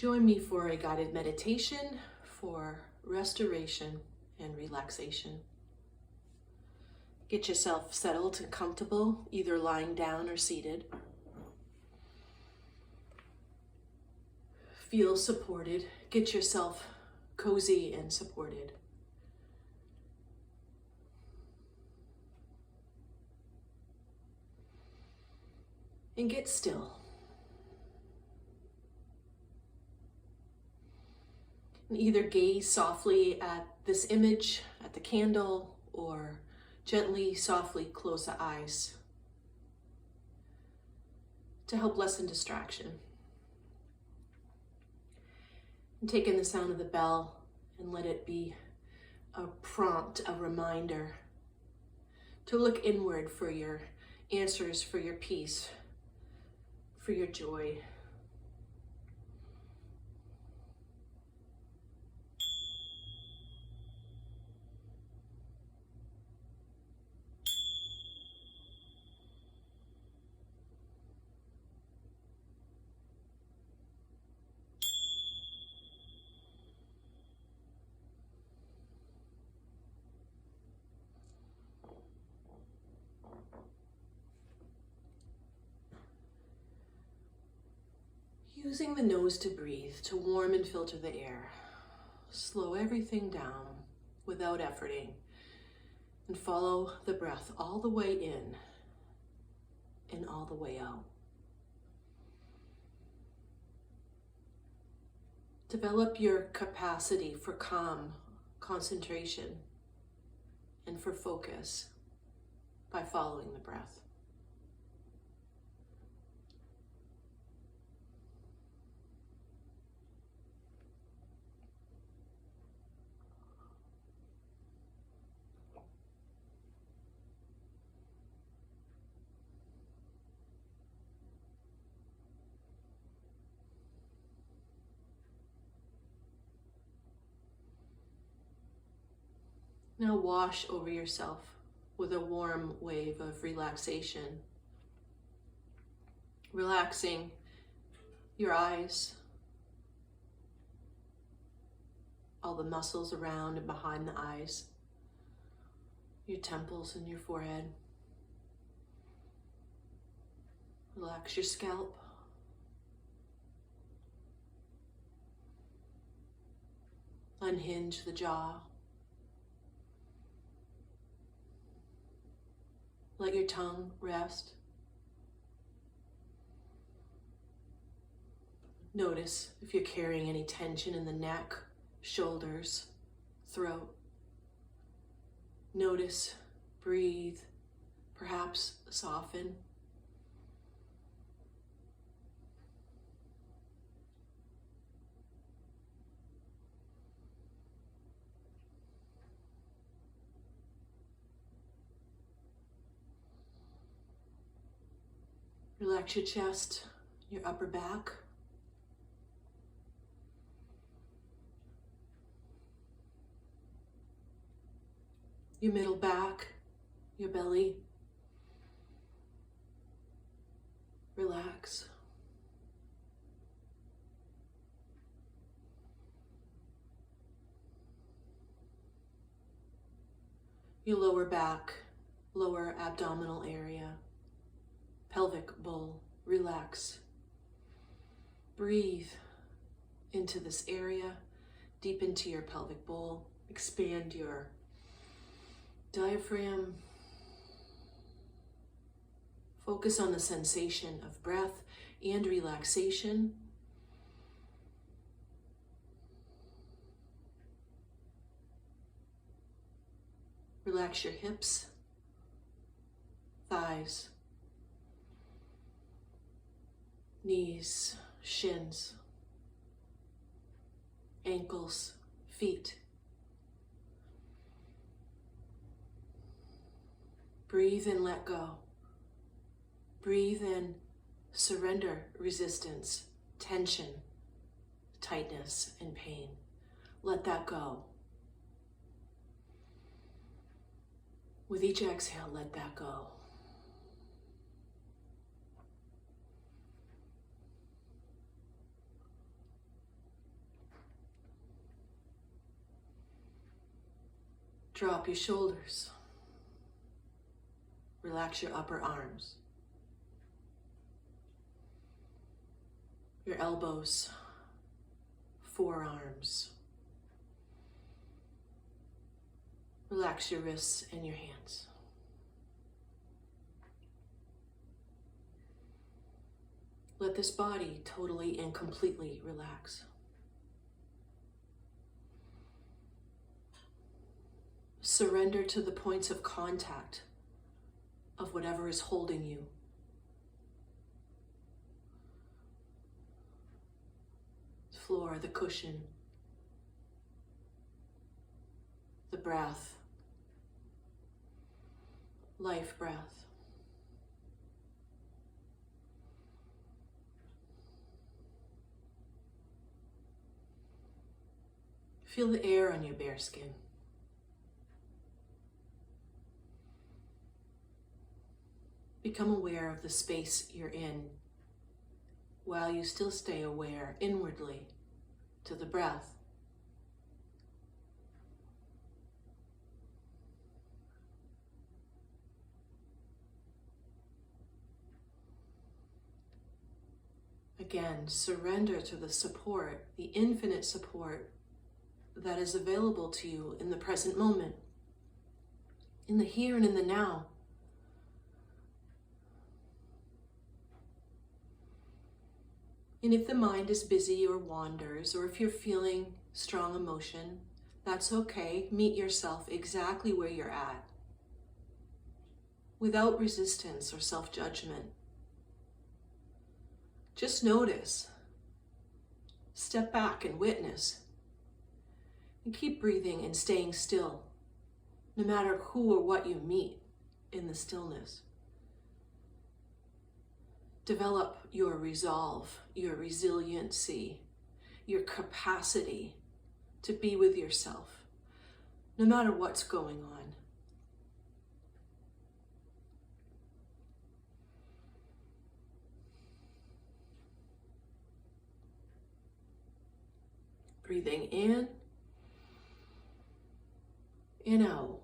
Join me for a guided meditation for restoration and relaxation. Get yourself settled and comfortable, either lying down or seated. Feel supported. Get yourself cozy and supported. And get still. And either gaze softly at this image, at the candle, or gently, softly close the eyes to help lessen distraction. And take in the sound of the bell and let it be a prompt, a reminder to look inward for your answers, for your peace, for your joy. Using the nose to breathe, to warm and filter the air. Slow everything down without efforting and follow the breath all the way in and all the way out. Develop your capacity for calm, concentration, and for focus by following the breath. Now wash over yourself with a warm wave of relaxation. Relaxing your eyes, all the muscles around and behind the eyes, your temples and your forehead. Relax your scalp. Unhinge the jaw. Let your tongue rest. Notice if you're carrying any tension in the neck, shoulders, throat. Notice, breathe, perhaps soften. Relax your chest, your upper back. Your middle back, your belly. Relax. Your lower back, lower abdominal area. Pelvic bowl, relax. Breathe into this area, deep into your pelvic bowl. Expand your diaphragm. Focus on the sensation of breath and relaxation. Relax your hips, thighs, knees, shins, ankles, feet. Breathe and let go. Breathe in, surrender resistance, tension, tightness, and pain. Let that go. With each exhale, let that go. Drop your shoulders. Relax your upper arms. Your elbows, forearms. Relax your wrists and your hands. Let this body totally and completely relax. Surrender to the points of contact of whatever is holding you. The floor, the cushion, the breath, life breath. Feel the air on your bare skin. Become aware of the space you're in while you still stay aware inwardly to the breath. Again, surrender to the support, the infinite support that is available to you in the present moment, in the here and in the now. And if the mind is busy or wanders, or if you're feeling strong emotion, that's okay. Meet yourself exactly where you're at, without resistance or self-judgment. Just notice. Step back and witness. And keep breathing and staying still, no matter who or what you meet in the stillness. Develop your resolve, your resiliency, your capacity to be with yourself, no matter what's going on. Breathing in and out.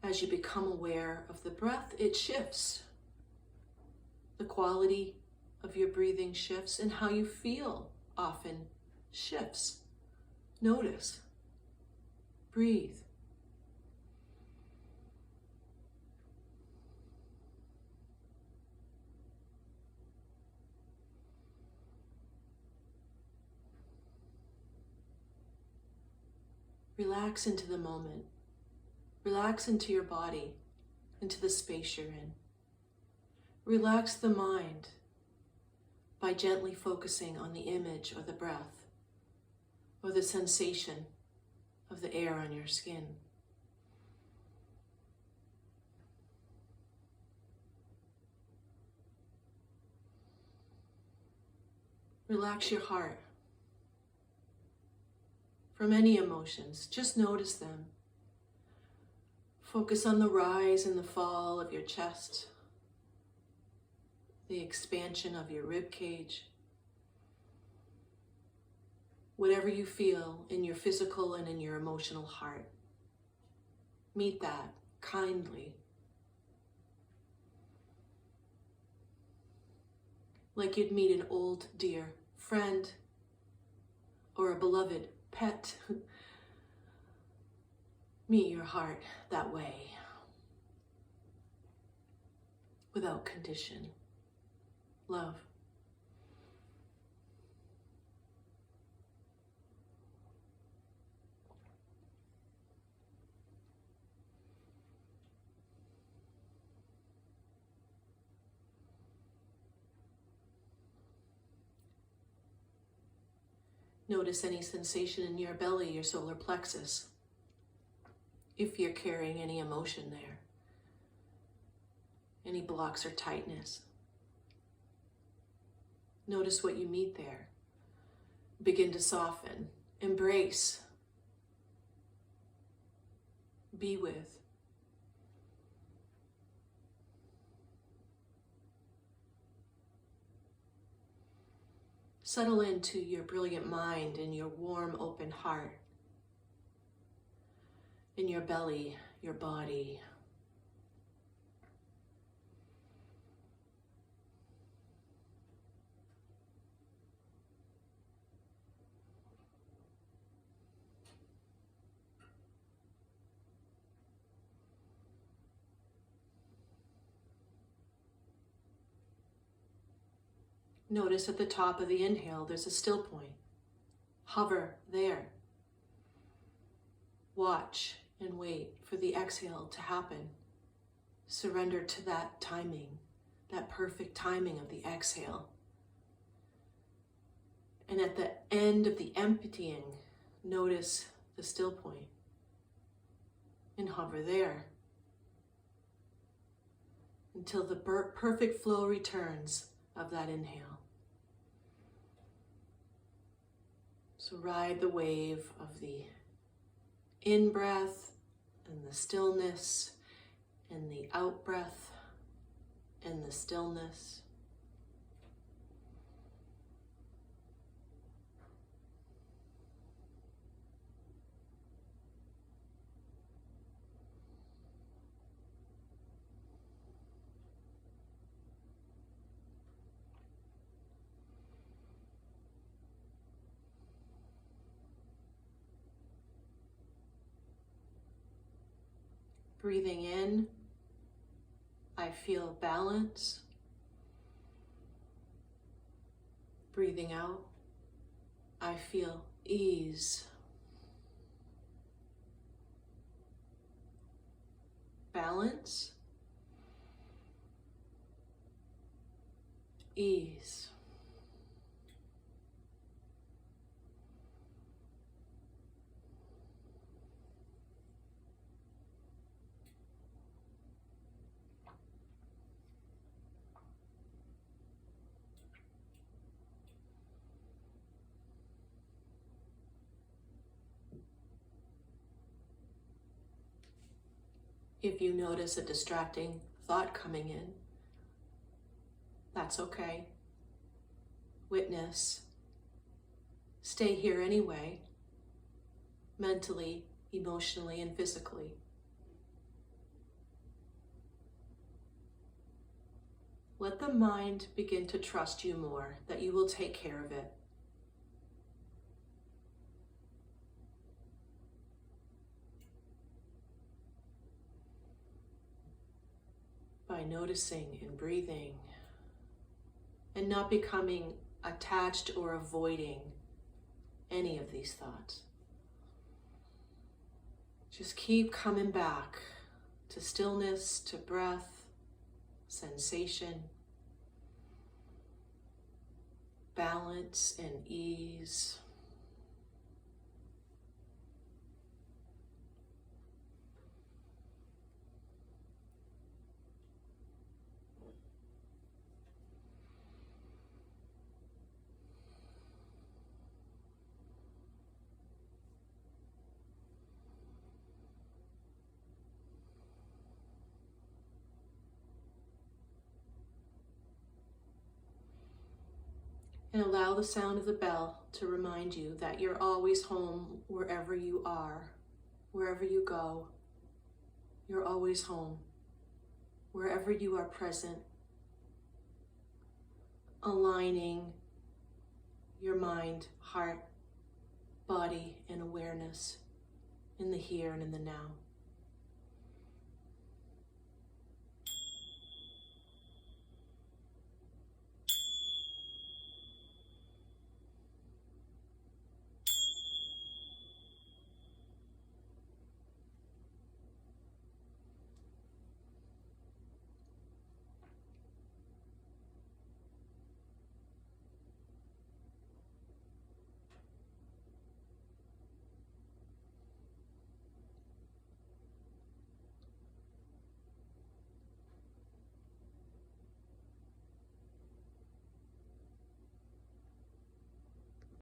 As you become aware of the breath, it shifts. The quality of your breathing shifts, and how you feel often shifts. Notice. Breathe. Relax into the moment. Relax into your body, into the space you're in. Relax the mind by gently focusing on the image or the breath or the sensation of the air on your skin. Relax your heart from any emotions. Just notice them. Focus on the rise and the fall of your chest, the expansion of your rib cage. Whatever you feel in your physical and in your emotional heart, meet that kindly. Like you'd meet an old dear friend or a beloved pet. Meet your heart that way, without condition. Love. Notice any sensation in your belly, your solar plexus, if you're carrying any emotion there, any blocks or tightness. Notice what you meet there. Begin to soften, embrace, be with. Settle into your brilliant mind and your warm, open heart, in your belly, your body. Notice at the top of the inhale, there's a still point. Hover there. Watch and wait for the exhale to happen. Surrender to that timing, that perfect timing of the exhale. And at the end of the emptying, notice the still point and hover there until the perfect flow returns of that inhale. So ride the wave of the in-breath and the stillness, and the out-breath and the stillness. Breathing in, I feel balance. Breathing out, I feel ease. Balance, ease. If you notice a distracting thought coming in, that's okay. Witness. Stay here anyway, mentally, emotionally, and physically. Let the mind begin to trust you more, that you will take care of it. By noticing and breathing and not becoming attached or avoiding any of these thoughts. Just keep coming back to stillness, to breath, sensation, balance, and ease. And allow the sound of the bell to remind you that you're always home wherever you are, wherever you go. You're always home, wherever you are present, aligning your mind, heart, body, and awareness in the here and in the now.